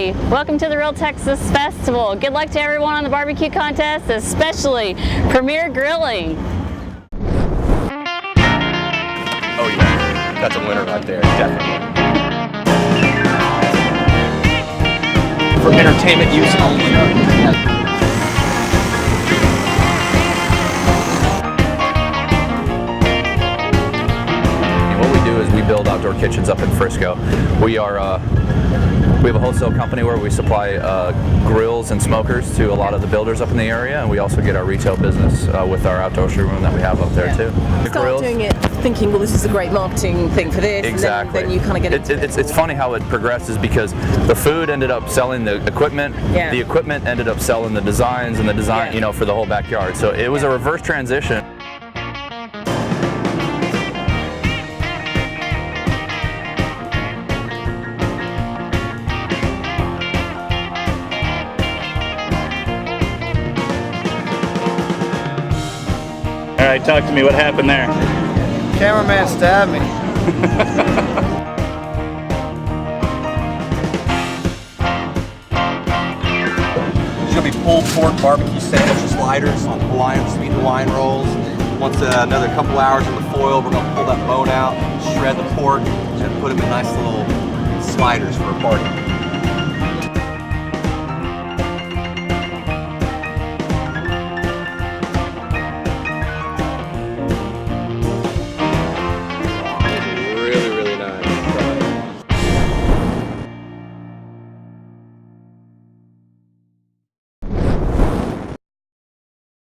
everybody. Welcome to the Real Texas Festival. Good luck to everyone on the barbecue contest, especially Premier Grilling. Oh yeah, that's a winner right there, definitely. For entertainment use only. We build outdoor kitchens up in Frisco. We have a wholesale company where we supply grills and smokers to a lot of the builders up in the area, and we also get our retail business with our outdoor showroom that we have up there too. The Start doing it thinking, well, this is a great marketing thing for this. Exactly. And then you kind of get into it. It's funny how it progresses because the food ended up selling the equipment, the equipment ended up selling the designs, and the design, you know, for the whole backyard. So it was a reverse transition. All right, talk to me. What happened there? Cameraman stabbed me. There's going to be pulled pork barbecue sandwich sliders on Hawaiian, sweet Hawaiian rolls. Once another couple hours in the foil, we're going to pull that bone out, shred the pork, and put them in nice little sliders for a party.